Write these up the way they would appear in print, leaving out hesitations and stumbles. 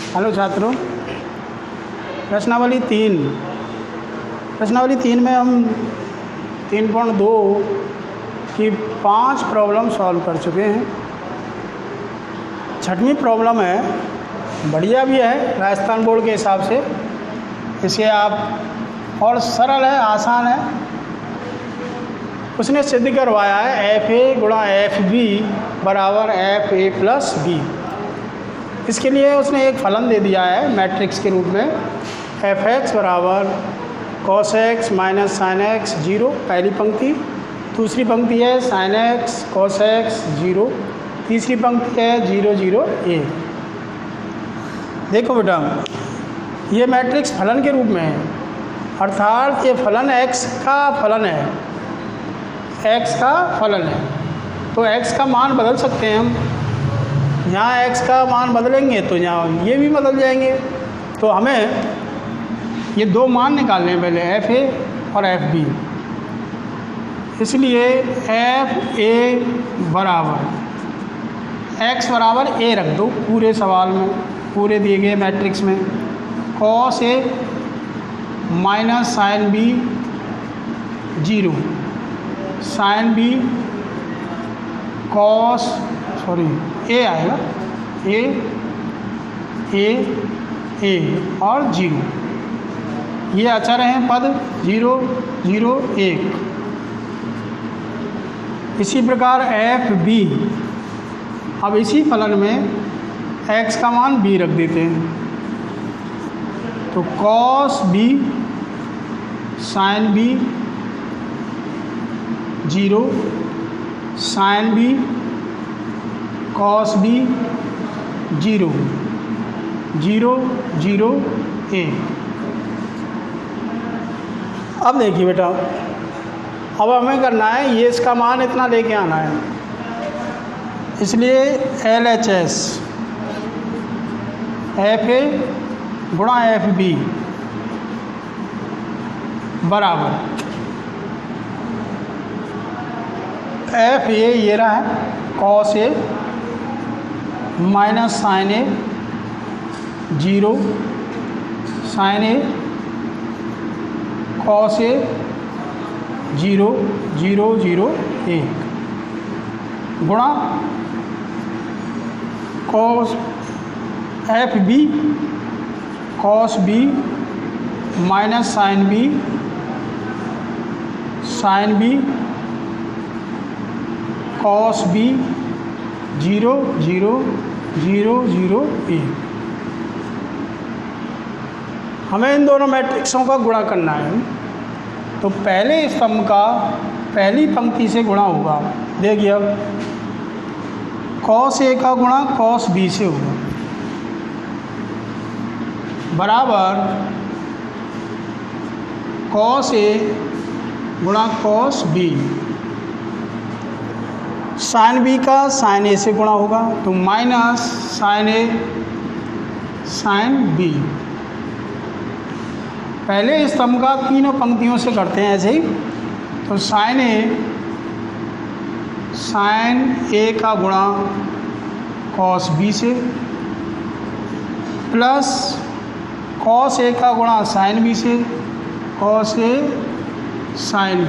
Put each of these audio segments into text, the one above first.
Hello छात्रों, प्रश्नावली 3 में हम 3.2 की 5 प्रॉब्लम सॉल्व कर चुके हैं। छठवीं प्रॉब्लम है, बढ़िया भी है राजस्थान बोर्ड के हिसाब से। इसे आप और सरल है, आसान है। उसने सिद्ध करवाया है FA गुणा FB बराबर FA प्लस B। इसके लिए उसने एक फलन दे दिया है मैट्रिक्स के रूप में, fx बराबर cos x minus sine x 0 पहली पंक्ति, दूसरी पंक्ति है sin x cos x 0, तीसरी पंक्ति है 0 0 1। देखो बेटा, ये मैट्रिक्स फलन के रूप में है, अर्थात ये फलन x का फलन है, x का फलन है। तो x का मान बदल सकते हैं हम, यहाँ x का मान बदलेंगे तो यहाँ ये भी बदल जाएंगे। तो हमें ये दो मान निकालने हैं पहले, FA और FB। इसलिए FA बराबर x बराबर a रख दो पूरे सवाल में, पूरे दिए गए मैट्रिक्स में। cos A minus sine B 0, sine B cos A आएगा, a और 0, ये अचर हैं पद 0 0 1। इसी प्रकार FB, अब इसी फलन में x का मान b रख देते हैं, तो cos B sin B 0, sin B cos B 0 0 0 1। अब देखिए बेटा, अब हमें करना है ये इसका मान इतना लेके आना है, इसलिए LHS FA गुणा FB बराबर FA ये रहा है cos A minus sine A 0, sine A cos A 0 0 0 1 गुणा cos FB cos B minus sine B sine B cos B 0 0 0 0 1। हमें इन दोनों मैट्रिक्सों का गुणा करना है। तो पहले स्तंभ का पहली पंक्ति से गुणा होगा। देखिए अब cos A का गुणा cos B से होगा बराबर cos A गुणा cos B। साइन B का साइन A से गुणा होगा, तो minus sine A sine B। पहले स्तंभ का तीनों पंक्तियों से करते हैं ऐसे ही। तो साइन A का गुणा cos B से प्लस cos A का गुणा साइन B से cos A साइन B।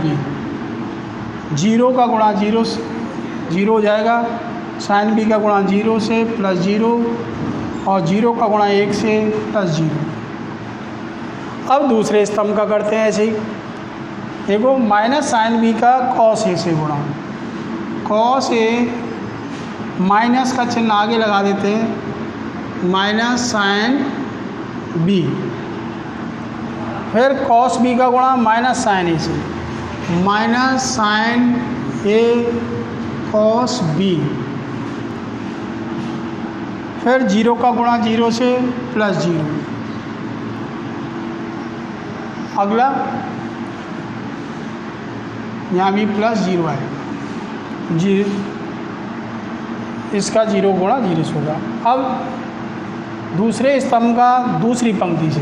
0 का गुणा 0 से 0 हो जाएगा, साइन B का गुणा 0 से प्लस 0 और 0 का गुणा 1 से प्लस 0। अब दूसरे स्तंभ का करते हैं ऐसे ही। देखो माइनस साइन B का cos A से गुणा, cos A माइनस का चिन्ह आगे लगा देते हैं, माइनस साइन B, फिर cos B का गुणा माइनस साइन A से, minus sine A cos B, फिर 0 का गुणा 0 से प्लस 0। अगला यहाँ भी प्लस 0 आएगा, इसका 0 गुणा 0 से होगा। अब दूसरे स्तंभ का दूसरी पंक्ति से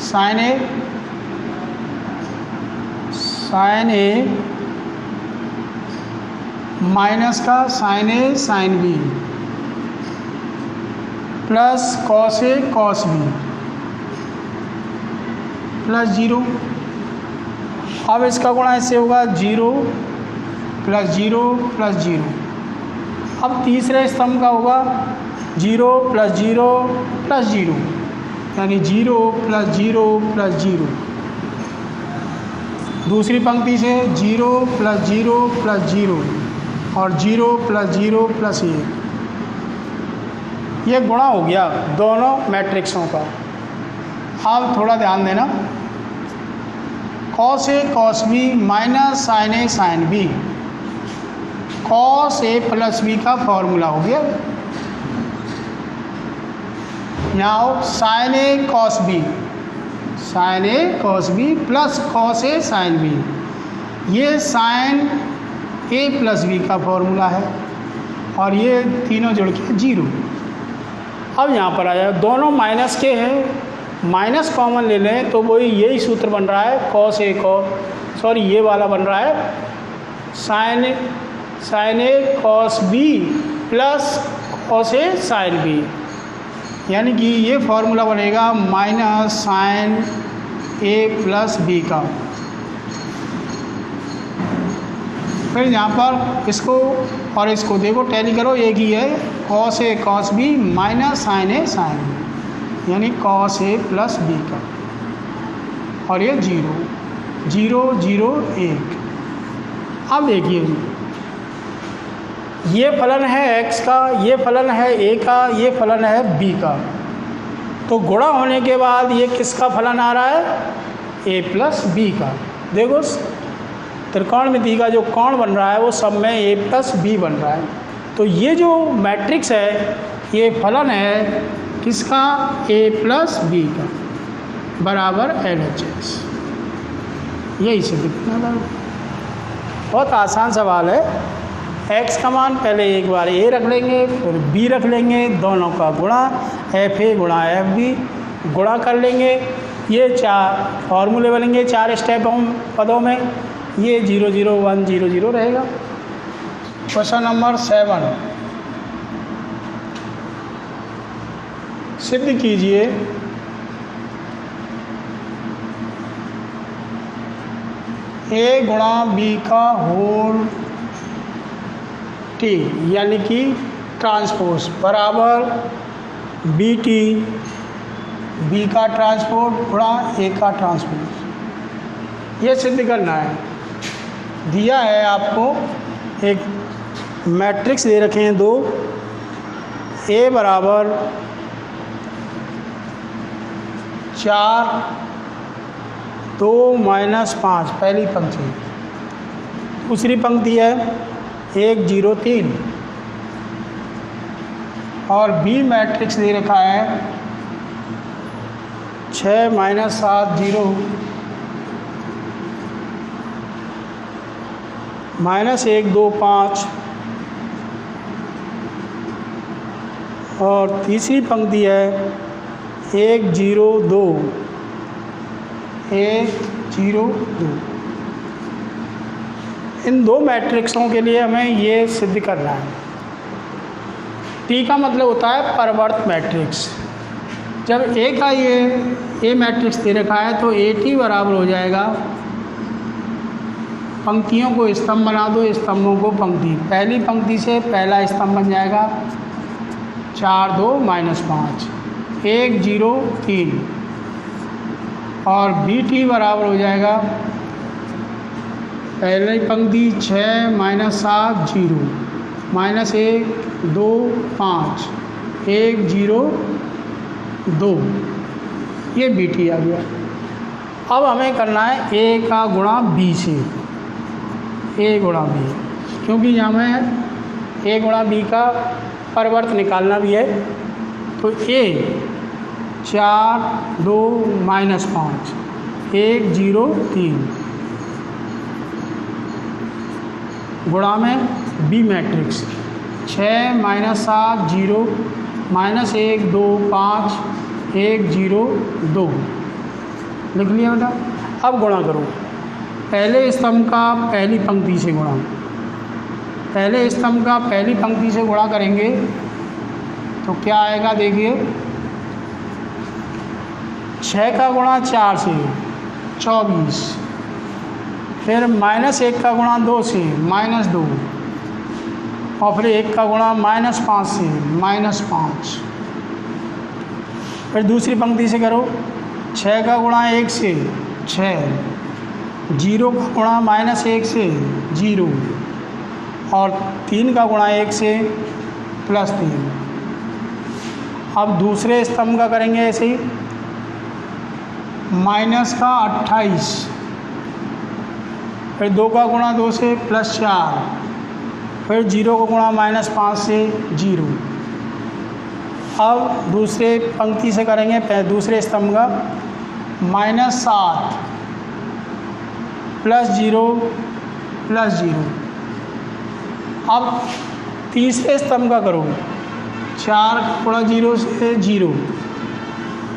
साइन A माइनस का sine A sine B plus cos A cos B plus 0। अब इसका गुणा इससे होगा 0 प्लस 0 प्लस 0। अब तीसरे स्तंभ का होगा 0 प्लस 0 प्लस 0, यानी 0 प्लस 0 प्लस 0। दूसरी पंक्ति से 0 प्लस 0 प्लस 0 और 0 प्लस 0 प्लस 1। ये गुणा हो गया दोनों मैट्रिक्सों का। अब थोड़ा ध्यान देना, cos A cos B minus sign A sine B, cos A plus b का फॉर्मूला हो गया। यहाँ साइन ए कॉस बी, साइन ए कॉस बी प्लस कॉस ए साइन बी, ये साइन ए प्लस बी का फॉर्मूला है और ये तीनों जुड़ के 0। अब यहाँ पर आया दोनों माइनस के हैं, माइनस कॉमन ले लें तो वही यही सूत्र बन रहा है, कॉस ए कॉस सॉरी ये वाला बन रहा है साइन ए कॉस बी प्लस कॉस ए साइन बी, यानी कि ये फॉर्मूला बनेगा माइनस साइन ए प्लस बी का। फिर यहाँ पर इसको और इसको देखो टैली करो, एक ही है, cos A cos B minus sign A sine B, यानी कॉस ए प्लस बी का, और ये 0 0 0 1। अब देखिए ये फलन है x का, ये फलन है a का, ये फलन है b का, तो गुणा होने के बाद ये किसका फलन आ रहा है, a प्लस b का। देखो त्रिकोणमिति का जो कोण बन रहा है वो सब में a प्लस b बन रहा है, तो ये जो मैट्रिक्स है ये फलन है किसका, a प्लस b का बराबर LHS। यही से दिखना था, बहुत आसान सवाल है। x का मान पहले एक बार a रख लेंगे, फिर b रख लेंगे, दोनों का गुणा FA गुणा FB गुणा कर लेंगे, ये 4 फॉर्मूले बनेंगे 4 स्टेप पदों में, ये 0 0 1 0 0 रहेगा। क्वेश्चन नंबर 7, सिद्ध कीजिए a गुणा b का होल t यानी कि ट्रांसपोज बराबर बी टी, बी का ट्रांसपोज गुणा ए का ट्रांसपोज, ये सिद्ध करना है। दिया है आपको एक मैट्रिक्स दे रखे हैं 2, ए बराबर 4 2 माइनस 5 पहली पंक्ति, दूसरी पंक्ति है 1 0 3, और बी मैट्रिक्स दे रखा है 6 माइनस 7 0 माइनस 1 2 5, और तीसरी पंक्ति है 1 0 2 1 0 2। इन 2 मैट्रिक्सों के लिए हमें ये सिद्ध करना है। टी का मतलब होता है परवर्त मैट्रिक्स। जब ए का ये ए मैट्रिक्स दे रखा है तो ए टी बराबर हो जाएगा, पंक्तियों को स्तंभ बना दो, स्तंभों को पंक्ति, पहली पंक्ति से पहला स्तंभ बन जाएगा 4 2 माइनस 5 1 0 3, और बी टी बराबर हो जाएगा पहली पंक्ति 6 माइनस 7 0 माइनस 1 2 5 1 0 2, ये बी टी आ गया। अब हमें करना है ए का गुणा बी से, ए गुणा बी, क्योंकि यहाँ में ए गुणा बी का परिवर्त निकालना भी है, तो ए 4 2 माइनस 5 1 0 3 गुणा में बी मैट्रिक्स 6 माइनस 7 0 माइनस 1 2 5 1 0 2, लिख लिया बेटा। अब गुणा करो, पहले स्तंभ का पहली पंक्ति से गुणा, पहले स्तंभ का पहली पंक्ति से गुणा करेंगे तो क्या आएगा देखिए, 6 का गुणा 4 से 24, फिर -1 का गुणा 2 से -2, और फिर 1 का गुणा -5 से -5। फिर दूसरी पंक्ति से करो, 6 का गुणा 1 से 6, 0 का गुणा -1 से 0, और 3 का गुणा 1 से +3। अब दूसरे स्तंभ का करेंगे ऐसे ही, -28, फिर 2 का गुणा 2 से +4, फिर 0 का गुणा -5 से 0। अब दूसरे पंक्ति से करेंगे दूसरे स्तंभ का, -7 +0 +0। अब तीसरे स्तंभ का करो, 4 का गुणा 0 से 0,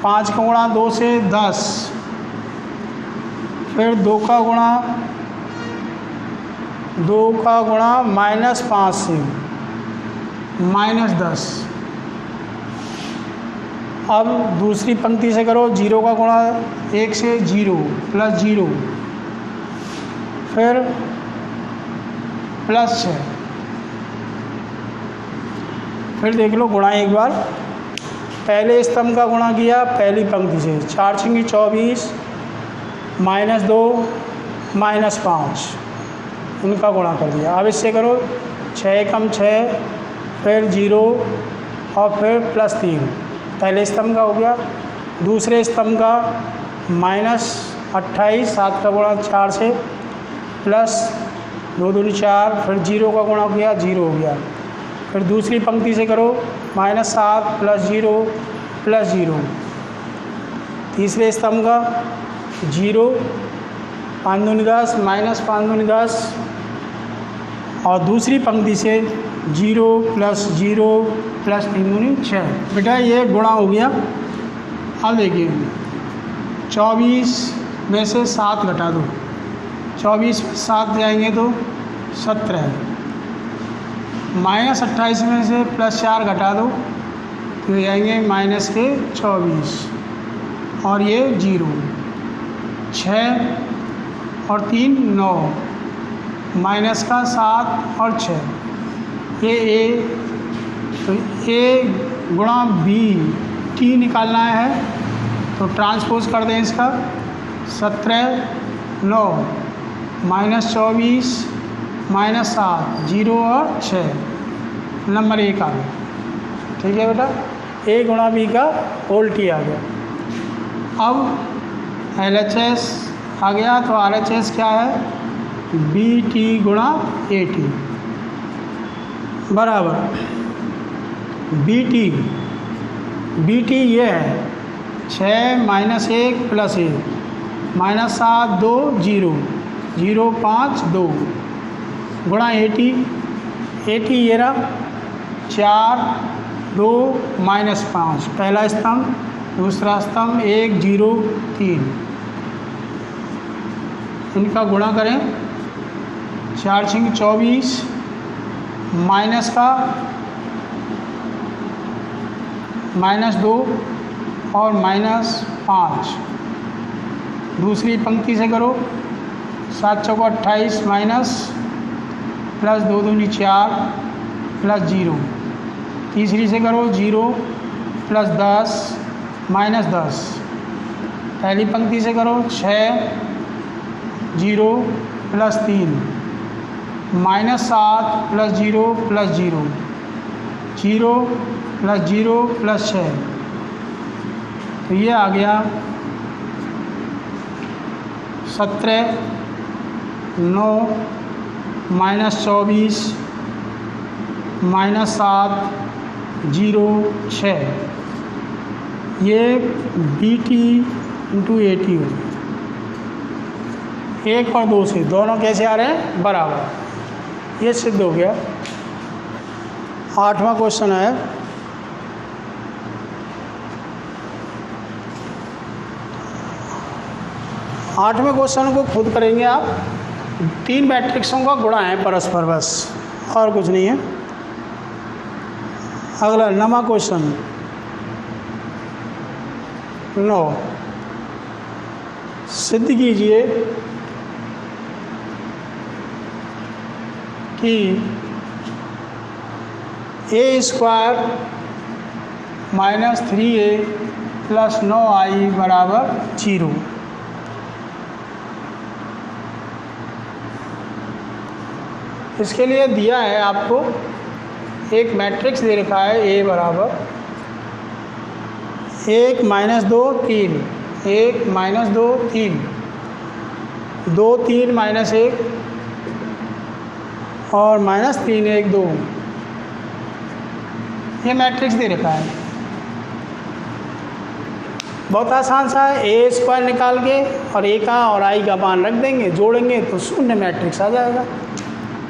5 का गुणा 2 से 10, फिर 2 का गुणा -5 से -10। अब दूसरी पंक्ति से करो, 0 का गुणा 1 से 0 +0, फिर +6। फिर देख लो गुणा एक बार, पहले स्तंभ का गुणा किया पहली पंक्ति से, 4 × 24, -2 -5, इनका गुणा कर दिया। अब इससे करो, 6 × 6, फिर 0, और फिर +3, पहले स्तंभ का हो गया। दूसरे स्तंभ का -28, 7 का गुणा 4 से, +2 दूनी 4, फिर 0 का गुणा किया 0 हो गया। फिर दूसरी पंक्ति से करो, -7 +0 +0। तीसरे स्तंभ का 0, 5 दूनी 10, -5 दूनी 10, और दूसरी पंक्ति से 0 +0 +3 दूनी 6। बेटा ये गुणा हो गया। अब देखिए, 24 में से 7 घटा दो, 24 में 7 जाएंगे तो 17, -28 में से +4 घटा दो तो जाएंगे -24, और ये 0, 6 और 3 9, -7 और 6, ये A, तो A गुणा B T निकालना है, तो ट्रांसपोज कर दें इसका, 17 9 -24 -7 0 और 6, नंबर 1 आ गया। ठीक है बेटा, A गुणा B का होल T आ गया। अब LHS आ गया, तो RHS क्या है, BT गुणा AT बराबर BT ये है 6 -1 +1, -7 2 0 0 5 2 गुणा AT ये रहा 4 2 -5, पहला स्तंभ, दूसरा स्तंभ 1 0 3, इनका गुणा करें, 4 × 24, माइनस का -2 और -5, दूसरी पंक्ति से करो, 7 चौको 28 माइनस +2 दूनी 4 +0, तीसरी से करो 0 +10 -10, पहली पंक्ति से करो 6 0 +3 -7 +0 +0 0 +0 +6, तो ये आ गया 17 9 -24 -7 0 6, ये BT × AT हो। 1 और 2 से दोनों कैसे आ रहे हैं, बराबर, ये सिद्ध हो गया। 8वां क्वेश्चन है, आठवें क्वेश्चन को खुद करेंगे आप। 3 मैट्रिक्सों का गुणा है परस्पर, बस और कुछ नहीं है। अगला 9वां क्वेश्चन 9 सिद्ध कीजिए कि a² - 3a + 9i = 0। इसके लिए दिया है आपको एक मैट्रिक्स दे रखा है a बराबर 1 - 2 3 1 - 2 3 2 3 - 1 और -3 1 2, ये मैट्रिक्स दे रखा है। बहुत आसान सा है, a² निकाल के और a का और i का मान रख देंगे, जोड़ेंगे तो शून्य मैट्रिक्स आ जाएगा।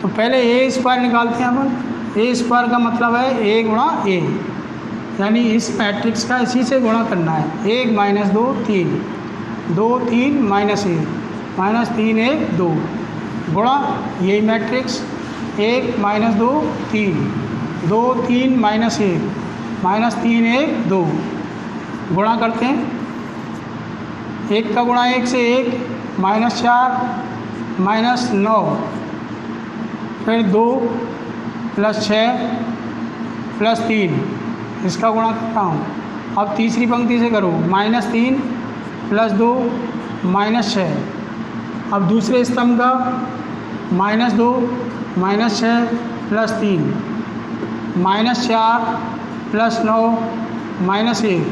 तो पहले a² निकालते हैं अपन। a² का मतलब है a गुणा a, यानी इस मैट्रिक्स का इसी से गुणा करना है। 1 - 2 3 2 3 -1 -3 1 2 गुणा यही मैट्रिक्स 1 - 2 3 2 3 -1 -3 1 2 गुणा करते हैं। 1 का गुणा 1 से 1 -4 -9 फिर 2 + 6 + 3 इसका गुणा करता हूँ। अब तीसरी पंक्ति से करो -3 + 2 -6। अब दूसरे स्तंभ का -2 -6 + 3 -4 + 9 -1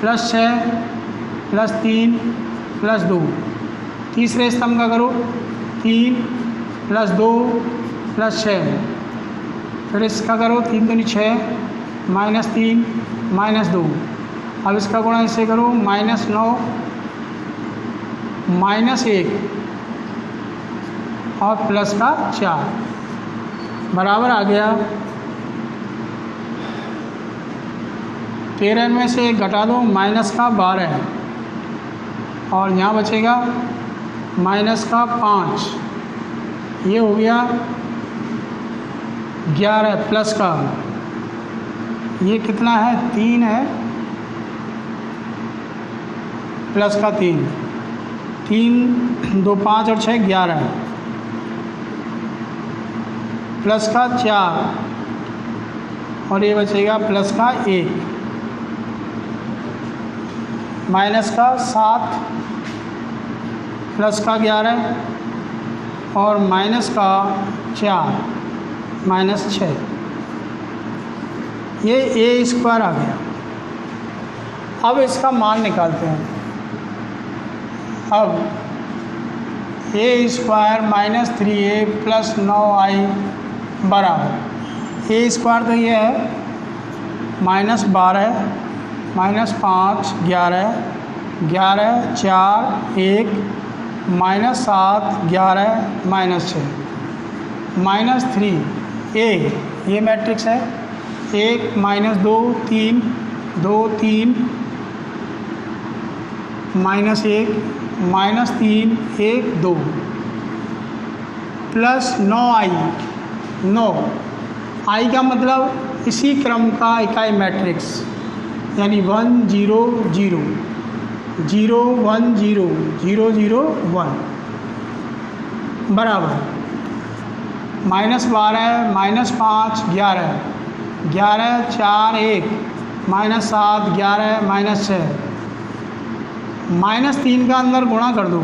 + 6 + 3 + 2। तीसरे स्तंभ का करो 3 + 2 + 6। फिर इसका करो 3 दूनी 6 -3 -2। अब इसका गुणा इससे करो -9 -1 और प्लस का 4 बराबर आ गया। 13 में से 1 घटा दो -12 और यहाँ बचेगा -5। ये हो गया 11 प्लस का, ये कितना है 3 है प्लस का 3 2 5 और 6 11 प्लस का 4 और ये बचेगा प्लस का 1 माइनस का 7 प्लस का 11 और माइनस का 4 -6। ये a² आ गया। अब इसका मान निकालते हैं। अब a² - 3a + 9i बराबर a² तो ये है -12 -5 11 11 4 1 -7 11 -6 -3 a, ये मैट्रिक्स है 1 - 2 3 2 3 -1 -3 1 2 प्लस 9i 9 i का मतलब इसी क्रम का इकाई मैट्रिक्स, यानी 1 0 0 0 1 0 0 0 1 बराबर -12 -5 11 11 4 1 -7 11 -6 -3 का अंदर गुणा कर दो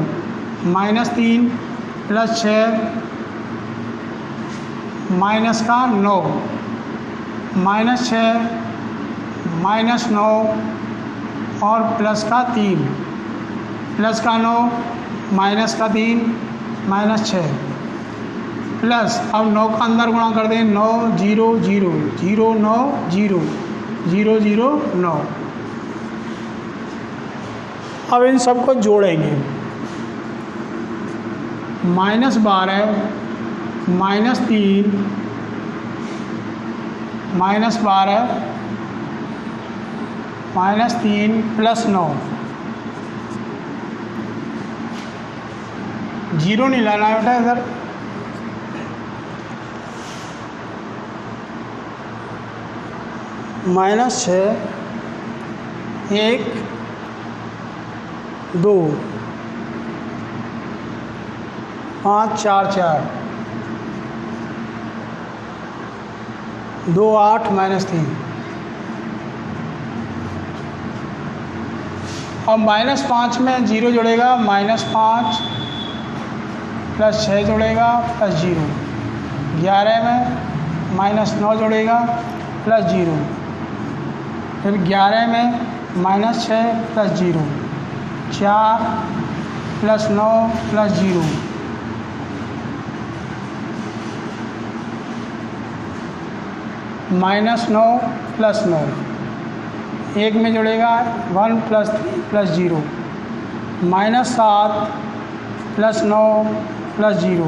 -3 + 6 माइनस का 9 -6 -9 और प्लस का 3 प्लस का 9 माइनस का 3 -6 प्लस अब 9 का अंदर गुणा कर दें 9 0 0 0 9 0 0 0 9। अब इन सबको जोड़ेंगे -12 -3 -12 -3 प्लस 9 जीरो नहीं लाना है बेटा इधर। -6 1 2 5 4 4 2 8 -3। अब -5 में 0 जुड़ेगा, -5 + 6 जुड़ेगा +0। 11 में -9 जुड़ेगा +0। फिर 11 में -6 + 0, 4 + 9 + 0, -9 + 9, 1 में जुड़ेगा 1 + 3 + 0, -7 + 9 + 0,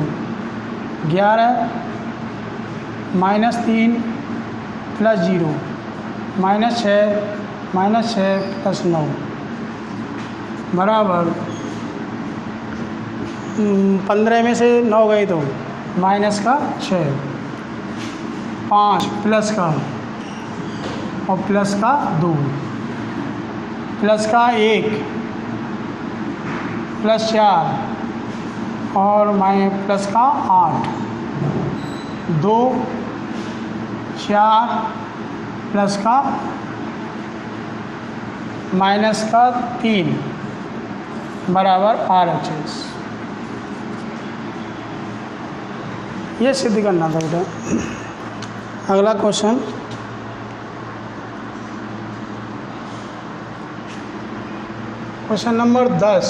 11 -3 + 0, -6 + 9 बराबर 15 में से 9 गए तो -6, 5 प्लस का और प्लस का 2, प्लस का 1 प्लस 4 और प्लस का 8, 2 4 प्लस का माइनस का 3 बराबर RHS। ये सिद्ध करना था बेटा। अगला क्वेश्चन, क्वेश्चन नंबर 10।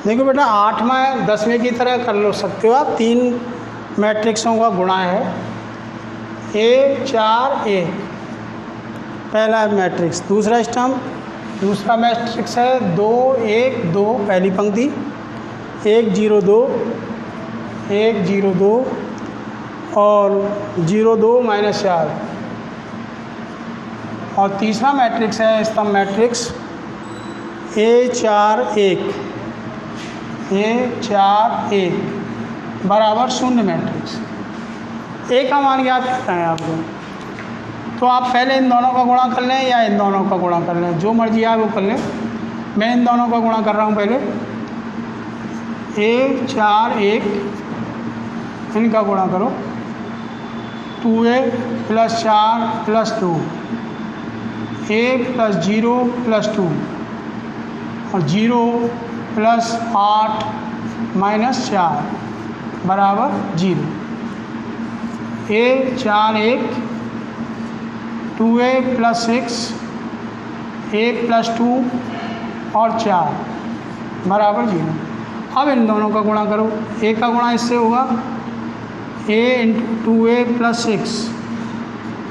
देखो बेटा 8वां 10वें की तरह कर लो सकते हो आप। 3 मैट्रिक्सों का गुणा है, A 4 1 पहला मैट्रिक्स। दूसरा स्तंभ, दूसरा मैट्रिक्स है 2 1 2 पहली पंक्ति, 1 0 2 1 0 2 और 0 2 -4। और तीसरा मैट्रिक्स है स्तंभ मैट्रिक्स A 4 1 A 4 1 बराबर 0 मैट्रिक्स। A का मान ज्ञात करना है आपको, तो आप पहले इन दोनों का गुणा कर लें या इन दोनों का गुणा कर लें, जो मर्जी है वो कर लें। मैं इन दोनों का गुणा कर रहा हूँ पहले। A 4 1 इनका गुणा करो, 2A + 4 + 2, A + 0 + 2 और 0 + 8 -4 बराबर 0। A 4 1 2A + 6 A + 2 और 4 बराबर 0। अब इन दोनों का गुणा करो। A का गुणा इससे होगा A × 2A + 6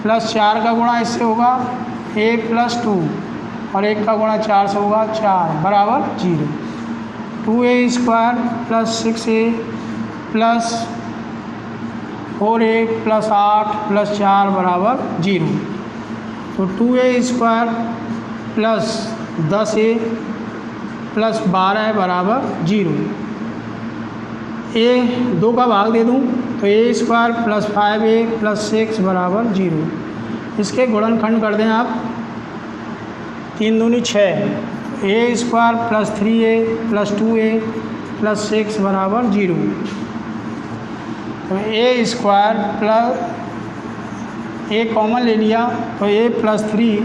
+ 4 का गुणा इससे होगा A + 2 और 1 का गुणा 4 से होगा 4 बराबर 0। 2A² + 6A + 4A + 8 + 4 बराबर 0। तो 2A² + 10A + 12 बराबर 0। A 2 का भाग दे दूँ तो A² + 5A + 6 बराबर 0। इसके गुणनखंड कर दें आप, 3 दूनी 6, A² + 3A + 2A + 6 बराबर 0। तो A² A कॉमन ले लिया तो A + 3,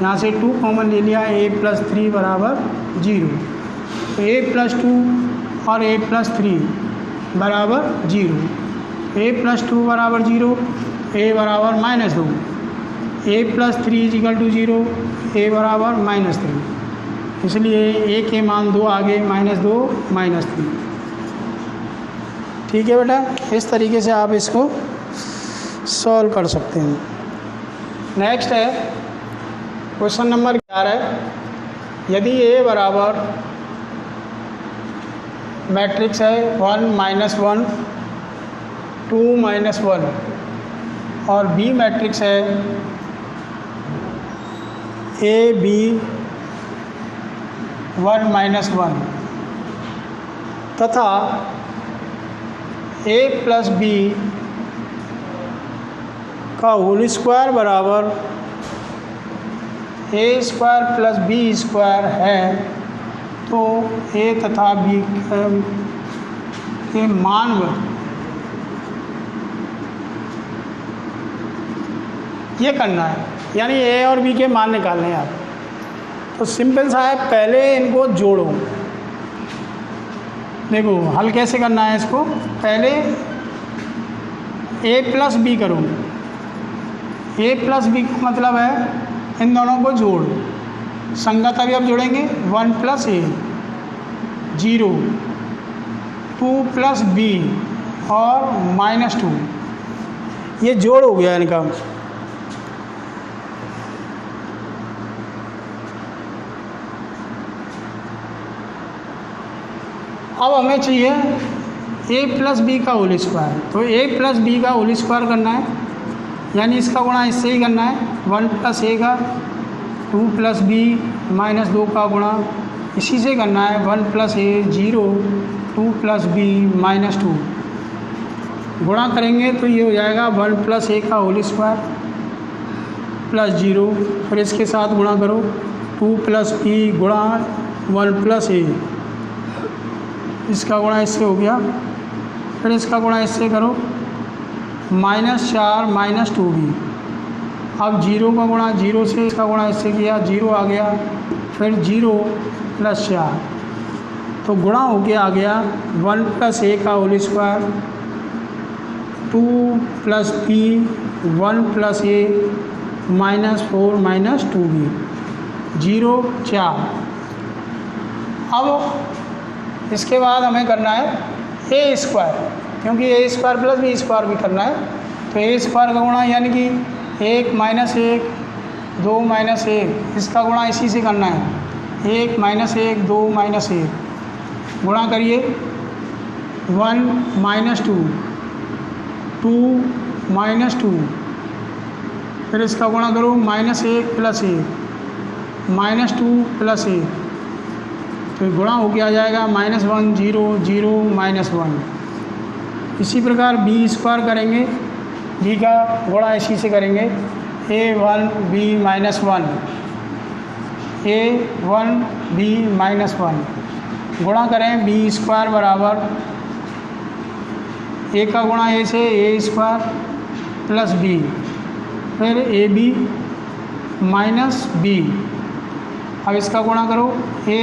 यहाँ से 2 कॉमन ले लिया, A + 3 बराबर 0। तो A + 2 और A + 3 बराबर 0। A + 2 बराबर 0, A बराबर -2, A + 3 = 0, A बराबर -3। इसलिए A के मान 2 आगे, -2 -3। ठीक है बेटा, इस तरीके से आप इसको सॉल्व कर सकते हैं। नेक्स्ट है क्वेश्चन नंबर 11। यदि A बराबर मैट्रिक्स है 1 -1 2 -1 और B मैट्रिक्स है A B 1 -1 तथा A + B का होल स्क्वायर बराबर ए स्क्वायर प्लस बी स्क्वायर है, तो ए तथा बी के मान ये करना है, यानी ए और बी के मान निकालने हैं आप। तो सिंपल सा है, पहले इनको जोड़ो। देखो हल कैसे करना है इसको, पहले ए प्लस बी करो। ए प्लस बी का मतलब है इन दोनों को जोड़, संगत अवयव जोड़ेंगे। 1 प्लस ए 0, 2 प्लस बी और -2, ये जोड़ हो गया इनका। अब हमें चाहिए ए प्लस बी का होल स्क्वायर, तो ए प्लस बी का होल स्क्वायर करना है, यानी इसका गुणा इससे ही करना है। 1 प्लस ए का 2 प्लस बी -2 का गुणा इसी से करना है। 1 प्लस ए 0, 2 प्लस बी -2 गुणा करेंगे तो ये हो जाएगा 1 प्लस ए का होल स्क्वायर प्लस 0, फिर इसके साथ गुणा करो 2 प्लस बी गुणा 1 प्लस ए, इसका गुणा इससे हो गया, फिर इसका गुणा इससे करो -4 -2 भी। अब 0 का गुणा 0 से, इसका गुणा इससे किया, 0 आ गया, फिर 0 प्लस 4, तो गुणा हो के आ गया 1 प्लस ए का whole square 2 plus B 1 plus A -4 -2 भी 0 4। अब इसके बाद हमें करना है ए स्क्वायर, क्योंकि ए स्क्वायर प्लस बी स्क्वायर भी करना है, तो ए स्क्वायर का गुणा यानी कि 1 -1 2 -1, इसका गुणा इसी से करना है। 1 -1 2 -1 गुणा करिए 1 -2 2 -2, फिर इसका गुणा करो -1 प्लस 1 -2 प्लस 1, तो गुणा हो के आ जाएगा -1 0 0 -1। इसी प्रकार बी स्क्वायर करेंगे, बी का गुणा इसी से करेंगे। a1 b -1 a1 b -1 गुणा करें बी स्क्वायर बराबर ए का गुणा ए से ए स्क्वायर प्लस बी, फिर ए बी माइनस बी। अब इसका गुणा करो a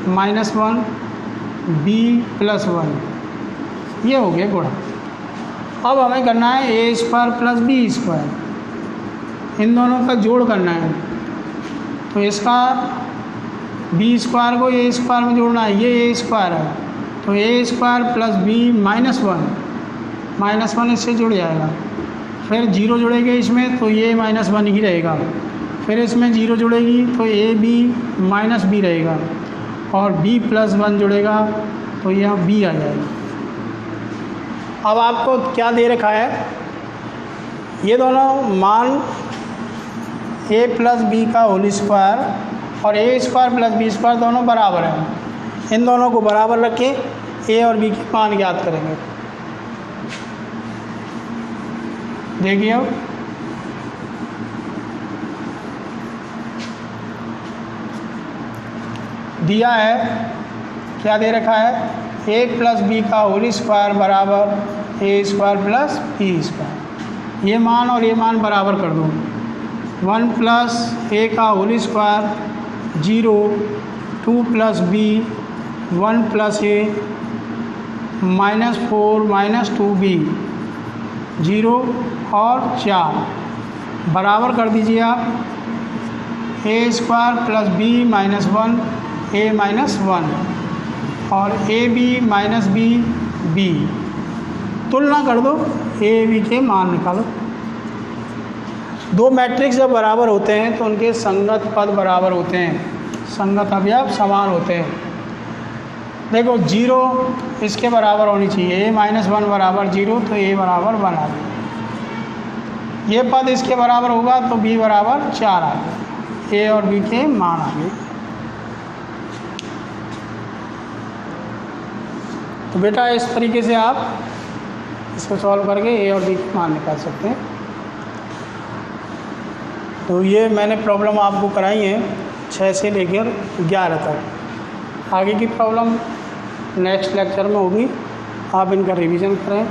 -1 b +1, ये हो गया गुणा। अब हमें करना है ए स्क्वायर प्लस बी स्क्वायर, इन दोनों का जोड़ करना है। तो इसका बी स्क्वायर को ए स्क्वायर में जोड़ना है, ये ए स्क्वायर है, तो ए स्क्वायर प्लस बी -1 इससे जुड़ जाएगा, फिर 0 जुड़ेंगे इसमें तो ये -1 ही रहेगा, फिर इसमें 0 जुड़ेगी तो ए बी माइनस बी रहेगा, और b +1 जुड़ेगा तो यह b आ जाएगा। अब आपको क्या दे रखा है, ये दोनों मान a प्लस बी का होल स्क्वायर और a square plus b square दोनों बराबर हैं, इन दोनों को बराबर रख के a और b के मान ज्ञात करेंगे। देखिए अब दिया है, क्या दे रखा है, a प्लस बी का होल स्क्वायर बराबर a square plus b square, ये मान और ये मान बराबर कर दो। 1 प्लस a का whole square 0, 2 plus b 1 plus a -4 -2b 0 और 4 बराबर कर दीजिए आप a square plus b -1 a -1 और a b minus b b, तुलना कर दो, ए बी के मान निकालो। दो मैट्रिक्स जब बराबर होते हैं तो उनके संगत पद बराबर होते हैं, संगत अवयव समान होते हैं। देखो 0 इसके बराबर होनी चाहिए, a -1 बराबर 0 तो a बराबर 1 आ गया, ये पद इसके बराबर होगा तो b बराबर 4 आ गया, a और b के मान आ गए। तो बेटा इस तरीके से आप इसको सॉल्व करके ए और बी के मान निकाल सकते हैं। तो ये मैंने प्रॉब्लम आपको कराई है 6 से लेकर 11 तक। आगे की प्रॉब्लम नेक्स्ट लेक्चर में होगी, आप इनका रिवीजन करें।